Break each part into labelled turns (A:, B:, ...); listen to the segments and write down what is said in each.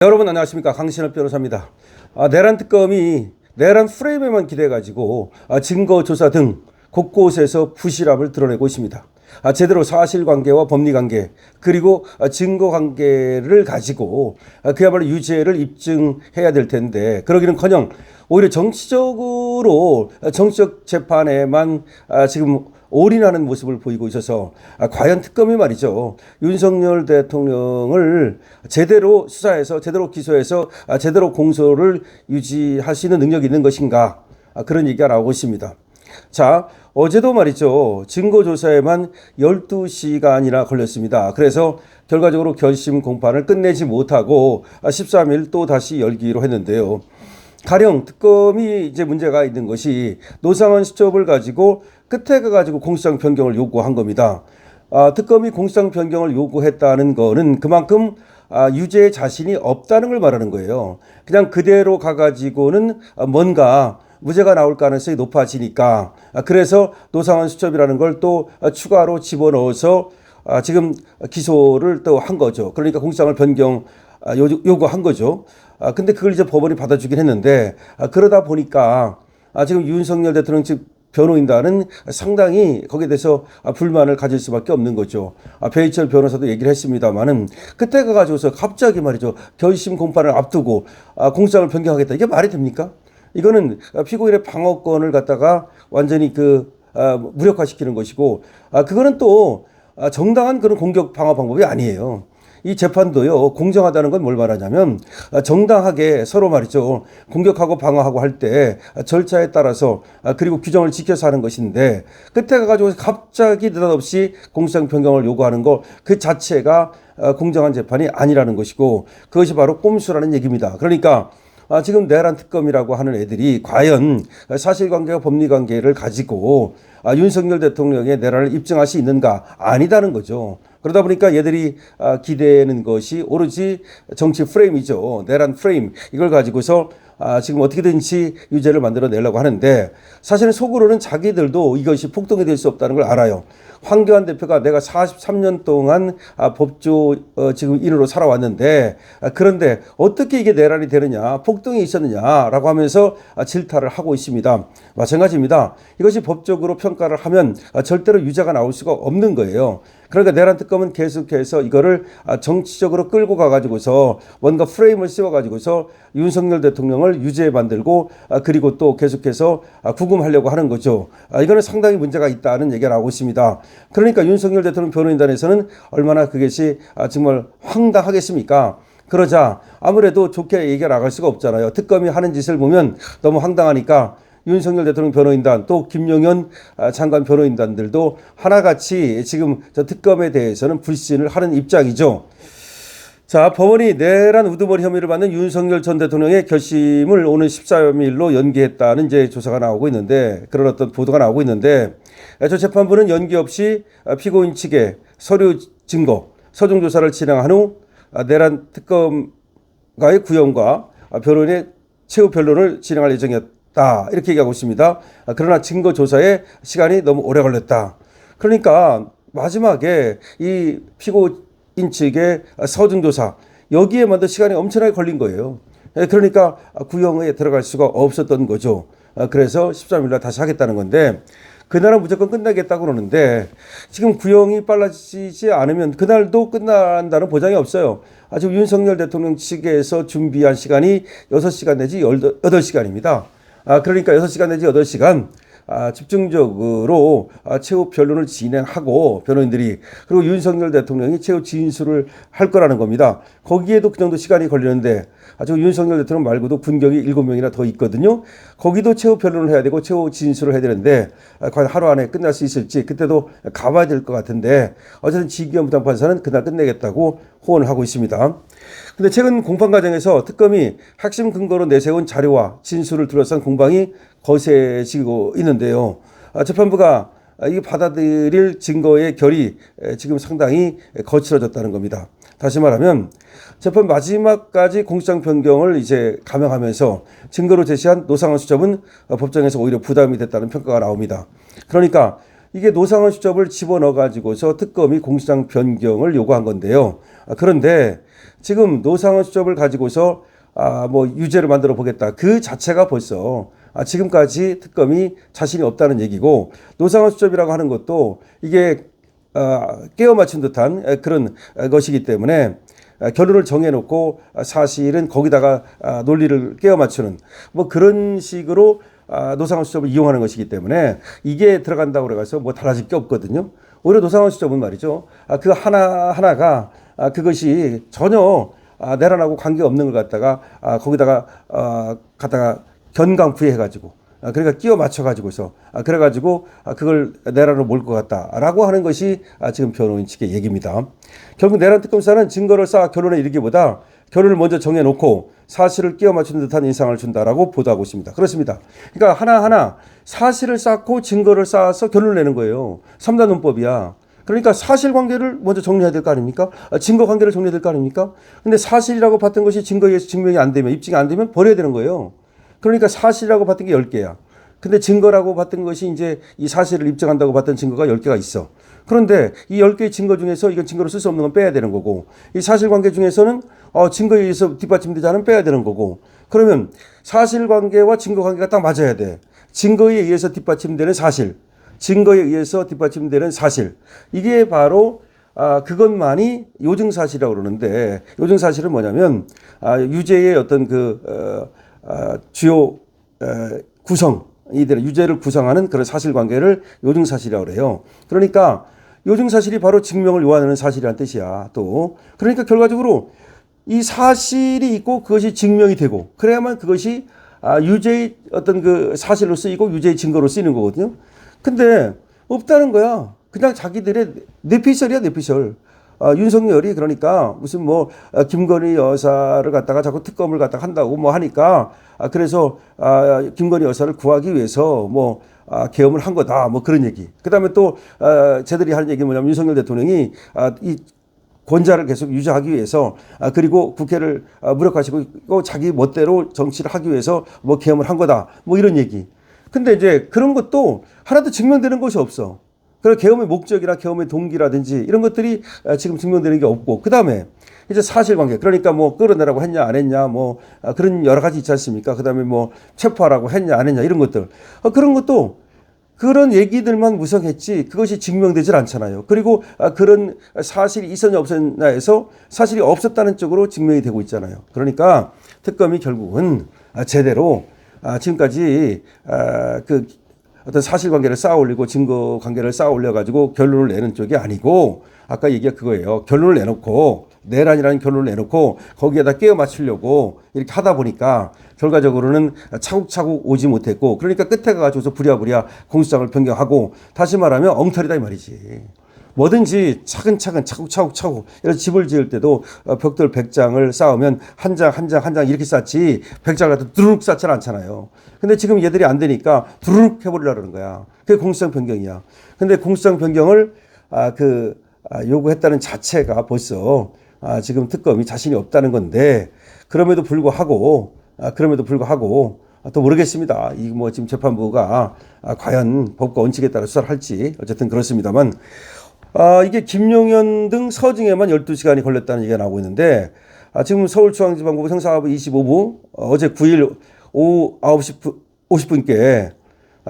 A: 여러분 안녕하십니까, 강신업 변호사입니다. 내란 특검이 내란 프레임에만 기대가지고 증거 조사 등 곳곳에서 부실함을 드러내고 있습니다. 제대로 사실관계와 법리관계 그리고 증거관계를 가지고 그야말로 유죄를 입증해야 될 텐데, 그러기는커녕 오히려 정치적 재판에만 지금 올인하는 모습을 보이고 있어서 과연 특검이 말이죠, 윤석열 대통령을 제대로 수사해서 제대로 기소해서 제대로 공소를 유지할 수 있는 능력이 있는 것인가, 그런 얘기가 나오고 있습니다. 자, 어제도 말이죠, 증거조사에만 12시간이나 걸렸습니다. 그래서 결과적으로 결심 공판을 끝내지 못하고 13일 또 다시 열기로 했는데요. 가령 특검이 이제 문제가 있는 것이 노상원 수첩을 가지고 끝에 가가지고 공소장 변경을 요구한 겁니다. 특검이 공소장 변경을 요구했다는 거는 그만큼 유죄 자신이 없다는 걸 말하는 거예요. 그냥 그대로 가가지고는 뭔가 무죄가 나올 가능성이 높아지니까, 그래서 노상원 수첩이라는 걸 또 추가로 집어넣어서 지금 기소를 또 한 거죠. 그러니까 공소장을 변경 요구한 거죠. 근데 그걸 이제 법원이 받아주긴 했는데, 그러다 보니까 지금 윤석열 대통령 측 변호인단은 상당히 거기에 대해서 불만을 가질 수밖에 없는 거죠. 배희철 변호사도 얘기를 했습니다만은, 그때 가가지고서 갑자기 말이죠, 결심 공판을 앞두고 공소장을 변경하겠다, 이게 말이 됩니까? 이거는 피고인의 방어권을 갖다가 완전히 무력화시키는 것이고, 그거는 또 정당한 그런 공격 방어 방법이 아니에요. 이 재판도요, 공정하다는 건 뭘 말하냐면, 정당하게 서로 말이죠, 공격하고 방어하고 할 때 절차에 따라서 그리고 규정을 지켜서 하는 것인데, 그때 가가지고 갑자기 느닷없이 공소장 변경을 요구하는 거, 그 자체가 공정한 재판이 아니라는 것이고, 그것이 바로 꼼수라는 얘기입니다. 그러니까 지금 내란 특검이라고 하는 애들이 과연 사실관계와 법리관계를 가지고 윤석열 대통령의 내란을 입증할 수 있는가? 아니다는 거죠. 그러다 보니까 얘들이 기대는 것이 오로지 정치 프레임이죠. 내란 프레임. 이걸 가지고서 지금 어떻게든지 유죄를 만들어내려고 하는데, 사실은 속으로는 자기들도 이것이 폭동이 될 수 없다는 걸 알아요. 황교안 대표가 내가 43년 동안 법조 지금 인으로 살아왔는데, 그런데 어떻게 이게 내란이 되느냐, 폭동이 있었느냐라고 하면서 질타를 하고 있습니다. 마찬가지입니다. 이것이 법적으로 평가를 하면 절대로 유죄가 나올 수가 없는 거예요. 그러니까 내란 특검은 계속해서 이거를 정치적으로 끌고 가가지고서 뭔가 프레임을 씌워가지고서 윤석열 대통령을 유죄 만들고, 그리고 또 계속해서 구금하려고 하는 거죠. 이거는 상당히 문제가 있다는 얘기가 나오고 있습니다. 그러니까 윤석열 대통령 변호인단에서는 얼마나 그것이 정말 황당하겠습니까? 그러자 아무래도 좋게 얘기가 나갈 수가 없잖아요. 특검이 하는 짓을 보면 너무 황당하니까 윤석열 대통령 변호인단, 또 김용현 장관 변호인단들도 하나같이 지금 저 특검에 대해서는 불신을 하는 입장이죠. 자, 법원이 내란 우두머리 혐의를 받는 윤석열 전 대통령의 결심을 오늘 13일로 연기했다는 이제 조사가 나오고 있는데, 그런 어떤 보도가 나오고 있는데, 저 재판부는 연기 없이 피고인 측의 서류 증거, 서중 조사를 진행한 후 내란 특검과의 구형과 변호인의 최후 변론을 진행할 예정이었다, 이렇게 얘기하고 있습니다. 그러나 증거 조사에 시간이 너무 오래 걸렸다. 그러니까 마지막에 이 피고인 측의 서중 조사, 여기에만 도 시간이 엄청나게 걸린 거예요. 그러니까 구형에 들어갈 수가 없었던 거죠. 그래서 13일날 다시 하겠다는 건데, 그날은 무조건 끝나겠다고 그러는데, 지금 구형이 빨라지지 않으면 그날도 끝난다는 보장이 없어요. 지금 윤석열 대통령 측에서 준비한 시간이 6시간 내지 8시간입니다. 그러니까 6시간 내지 8시간 집중적으로 최후 변론을 진행하고, 변호인들이, 그리고 윤석열 대통령이 최후 진술을 할 거라는 겁니다. 거기에도 그 정도 시간이 걸리는데, 지금 윤석열 대통령 말고도 군경이 7명이나 더 있거든요. 거기도 최후 변론을 해야 되고 최후 진술을 해야 되는데, 과연 하루 안에 끝날 수 있을지, 그때도 가봐야 될 것 같은데, 어쨌든 지기현 부장판사는 그날 끝내겠다고 호언을 하고 있습니다. 근데 최근 공판 과정에서 특검이 핵심 근거로 내세운 자료와 진술을 둘러싼 공방이 거세지고 있는데요. 재판부가 이 받아들일 증거의 결이 지금 상당히 거칠어졌다는 겁니다. 다시 말하면 재판 마지막까지 공소장 변경을 이제 감행하면서 증거로 제시한 노상원 수첩은 법정에서 오히려 부담이 됐다는 평가가 나옵니다. 그러니까 이게 노상원 수첩을 집어넣어 가지고서 특검이 공소장 변경을 요구한 건데요. 그런데 지금 노상원 수첩을 가지고서 뭐 유죄를 만들어 보겠다. 그 자체가 벌써 지금까지 특검이 자신이 없다는 얘기고, 노상원 수첩이라고 하는 것도 이게 깨어 맞춘 듯한 그런 것이기 때문에 결론을 정해놓고 사실은 거기다가 논리를 깨어 맞추는 뭐 그런 식으로 노상원 수첩을 이용하는 것이기 때문에 이게 들어간다고 그래서 뭐 달라질 게 없거든요. 오히려 노상원 수첩은 말이죠. 그 하나하나가 그것이 전혀 내란하고 관계없는 걸 갖다가 거기다가 갖다가 견강부회해가지고 그러니까 끼워 맞춰가지고서 그래가지고 그걸 내란으로 몰 것 같다라고 하는 것이 지금 변호인 측의 얘기입니다. 결국 내란 특검사는 증거를 쌓아 결론에 이르기보다 결론을 먼저 정해놓고 사실을 끼워 맞추는 듯한 인상을 준다라고 보도하고 있습니다. 그렇습니다. 그러니까 하나하나 사실을 쌓고 증거를 쌓아서 결론을 내는 거예요. 3단 논법이야. 그러니까 사실관계를 먼저 정리해야 될 거 아닙니까? 증거관계를 정리해야 될 거 아닙니까? 근데 사실이라고 봤던 것이 증거에 의해서 증명이 안 되면, 입증이 안 되면 버려야 되는 거예요. 그러니까 사실이라고 봤던 게 10개야. 근데 증거라고 봤던 것이 이제 이 사실을 입증한다고 봤던 증거가 10개가 있어. 그런데 이 10개의 증거 중에서 이건 증거로 쓸 수 없는 건 빼야 되는 거고, 이 사실관계 중에서는 증거에 의해서 뒷받침되지 않으면 빼야 되는 거고, 그러면 사실관계와 증거관계가 딱 맞아야 돼. 증거에 의해서 뒷받침되는 사실, 증거에 의해서 뒷받침되는 사실. 이게 바로 그것만이 요증사실이라고 그러는데, 요증사실은 뭐냐면 유죄의 어떤 주요 구성이들, 유죄를 구성하는 그런 사실관계를 요증사실이라고 그래요. 그러니까 요증사실이 바로 증명을 요하는 사실이라는 뜻이야. 또 그러니까 결과적으로 이 사실이 있고 그것이 증명이 되고 그래야만 그것이 유죄의 어떤 그 사실로 쓰이고 유죄의 증거로 쓰이는 거거든요. 근데 없다는 거야. 그냥 자기들의 뇌피셜이야, 뇌피셜. 윤석열이 그러니까 무슨 뭐 김건희 여사를 갖다가 자꾸 특검을 갖다가 한다고 뭐 하니까 그래서 김건희 여사를 구하기 위해서 뭐 계엄을 한 거다 뭐 그런 얘기. 그다음에 또 쟤들이 하는 얘기는 뭐냐면 윤석열 대통령이 이 권좌를 계속 유지하기 위해서 그리고 국회를 무력화시키고 자기 멋대로 정치를 하기 위해서 뭐 계엄을 한 거다 뭐 이런 얘기. 근데 이제 그런 것도 하나도 증명되는 것이 없어. 그래서 계엄의 목적이나 계엄의 동기라든지 이런 것들이 지금 증명되는 게 없고, 그 다음에 이제 사실관계, 그러니까 뭐 끌어내라고 했냐 안 했냐 뭐 그런 여러 가지 있지 않습니까? 그 다음에 뭐 체포하라고 했냐 안 했냐 이런 것들, 그런 것도 그런 얘기들만 무성했지 그것이 증명되질 않잖아요. 그리고 그런 사실이 있었냐 없었냐 해서 사실이 없었다는 쪽으로 증명이 되고 있잖아요. 그러니까 특검이 결국은 제대로 지금까지 어떤 사실관계를 쌓아 올리고 증거관계를 쌓아 올려가지고 결론을 내는 쪽이 아니고, 아까 얘기가 그거예요. 결론을 내놓고, 내란이라는 결론을 내놓고 거기에다 끼워 맞추려고 이렇게 하다 보니까 결과적으로는 차곡차곡 오지 못했고, 그러니까 끝에 가가지고서 부랴부랴 공소장을 변경하고, 다시 말하면 엉터리다 이 말이지. 뭐든지 차근차근 차곡차곡 이런 집을 지을 때도 벽돌 100장을 쌓으면 한 장 한 장 한 장 이렇게 쌓지 100장을 갖다 두루룩 쌓지는 않잖아요. 근데 지금 얘들이 안 되니까 두루룩 해버리려고 그러는 거야. 그게 공소장 변경이야. 근데 공소장 변경을 요구했다는 자체가 벌써 지금 특검이 자신이 없다는 건데, 그럼에도 불구하고 또 모르겠습니다. 이 뭐 지금 재판부가 과연 법과 원칙에 따라 수사를 할지 어쨌든 그렇습니다만, 이게 김용현 등 서증에만 12시간이 걸렸다는 얘기가 나오고 있는데, 지금 서울중앙지방법원 형사부 25부 어제 9일 오후 9시 50분께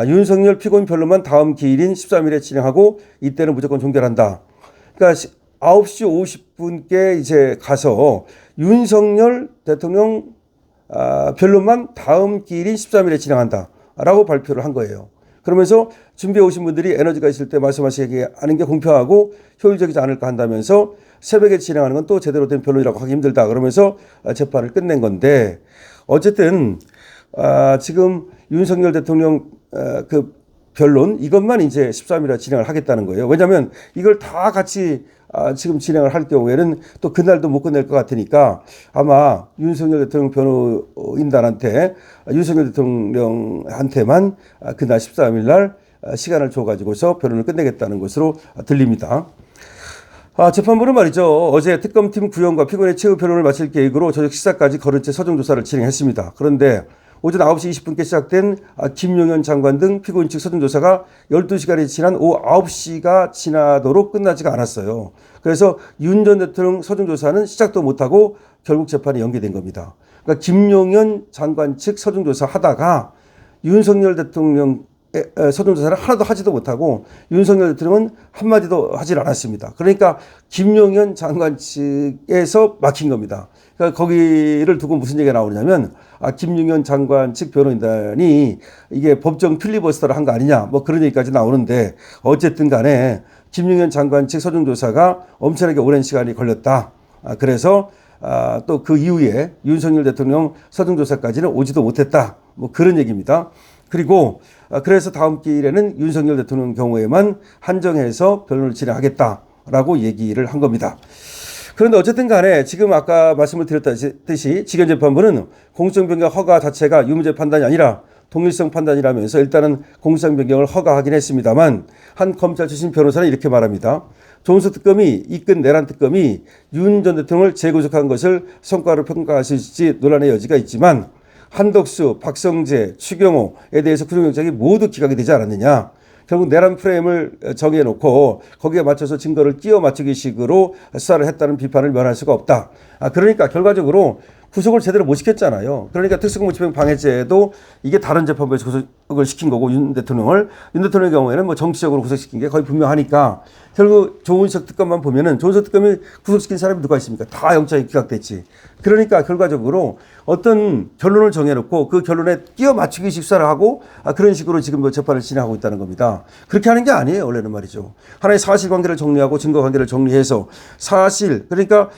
A: 윤석열 피고인 변론만 다음 기일인 13일에 진행하고 이때는 무조건 종결한다. 그러니까 9시 50분께 이제 가서 윤석열 대통령 변론만 다음 기일인 13일에 진행한다라고 발표를 한 거예요. 그러면서 준비해 오신 분들이 에너지가 있을 때 말씀하시게 하는 게 공평하고 효율적이지 않을까 한다면서 새벽에 진행하는 건 또 제대로 된 변론이라고 하기 힘들다 그러면서 재판을 끝낸 건데, 어쨌든 지금 윤석열 대통령 그 변론 이것만 이제 13일에 진행을 하겠다는 거예요. 왜냐하면 이걸 다 같이 지금 진행을 할 경우에는 또 그날도 못 끝낼 것 같으니까 아마 윤석열 대통령 변호인단한테 윤석열 대통령한테만 그날 13일 날 시간을 줘가지고서 변론을 끝내겠다는 것으로 들립니다. 재판부는 말이죠. 어제 특검팀 구형과 피고인의 최후 변론을 마칠 계획으로 저녁 식사까지 거른 채 서정 조사를 진행했습니다. 그런데 오전 9시 20분께 시작된 김용현 장관 등 피고인 측 서준조사가 12시간이 지난 오후 9시가 지나도록 끝나지가 않았어요. 그래서 윤 전 대통령 서준조사는 시작도 못하고 결국 재판이 연기된 겁니다. 그러니까 김용현 장관 측 서준조사 하다가 윤석열 대통령 서준조사를 하나도 하지도 못하고 윤석열 대통령은 한마디도 하질 않았습니다. 그러니까 김용현 장관 측에서 막힌 겁니다. 그러니까 거기를 두고 무슨 얘기가 나오냐면 김용현 장관 측 변호인단이 이게 법정 필리버스터를 한 거 아니냐 뭐 그런 얘기까지 나오는데 어쨌든 간에 김용현 장관 측 서준조사가 엄청나게 오랜 시간이 걸렸다. 그래서 또 그 이후에 윤석열 대통령 서준조사까지는 오지도 못했다. 뭐 그런 얘기입니다. 그리고 그래서 다음 기일에는 윤석열 대통령 경우에만 한정해서 변론을 진행하겠다라고 얘기를 한 겁니다. 그런데 어쨌든 간에 지금 아까 말씀을 드렸듯이 직연재판부는 공소장 변경 허가 자체가 유무죄 판단이 아니라 동일성 판단이라면서 일단은 공소장 변경을 허가하긴 했습니다만 한 검찰 출신 변호사는 이렇게 말합니다. 조은석 특검이 이끈 내란 특검이 윤 전 대통령을 재구속한 것을 성과로 평가할 수 있을지 논란의 여지가 있지만 한덕수, 박성재, 추경호에 대해서 구속영장이 모두 기각이 되지 않았느냐. 결국 내란 프레임을 정해놓고 거기에 맞춰서 증거를 끼워 맞추기 식으로 수사를 했다는 비판을 면할 수가 없다. 그러니까 결과적으로 구속을 제대로 못 시켰잖아요. 그러니까 특수공무집행 방해죄도 이게 다른 재판부에서 구속을 시킨 거고 윤 대통령의 경우에는 뭐 정치적으로 구속시킨 게 거의 분명하니까 결국 조은석 특검만 보면은 조은석 특검이 구속시킨 사람이 누가 있습니까? 다 영장이 기각됐지. 그러니까 결과적으로 어떤 결론을 정해놓고 그 결론에 끼워 맞추기식 수사를 하고 그런 식으로 지금 뭐 재판을 진행하고 있다는 겁니다. 그렇게 하는 게 아니에요. 원래는 말이죠. 하나의 사실관계를 정리하고 증거관계를 정리해서 사실 그러니까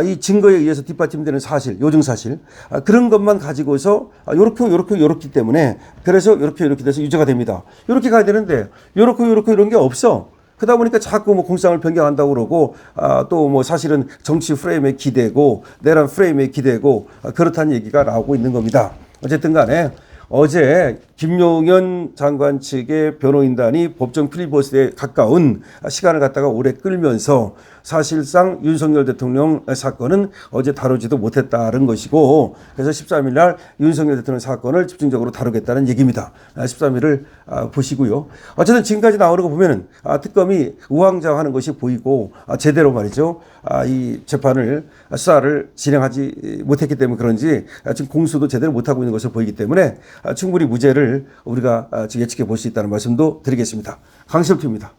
A: 이 증거에 의해서 뒷받침되는 사실, 요증사실 그런 것만 가지고서 요렇기 때문에 그래서 이렇게 돼서 유죄가 됩니다. 이렇게 가야 되는데 요렇게 이런 게 없어. 그러다 보니까 자꾸 뭐 공소장을 변경한다고 그러고 또 뭐 사실은 정치 프레임에 기대고 내란 프레임에 기대고 그렇다는 얘기가 나오고 있는 겁니다. 어쨌든 간에 어제 김용현 장관 측의 변호인단이 법정 필리버스터에 가까운 시간을 갖다가 오래 끌면서 사실상 윤석열 대통령 사건은 어제 다루지도 못했다는 것이고 그래서 13일 날 윤석열 대통령 사건을 집중적으로 다루겠다는 얘기입니다. 13일을 보시고요. 어쨌든 지금까지 나오는 거 보면은 특검이 우왕좌왕하는 것이 보이고 제대로 말이죠. 이 재판을 수사를 진행하지 못했기 때문에 그런지 지금 공수도 제대로 못하고 있는 것으로 보이기 때문에 충분히 무죄를 우리가 예측해 볼 수 있다는 말씀도 드리겠습니다. 강실표입니다.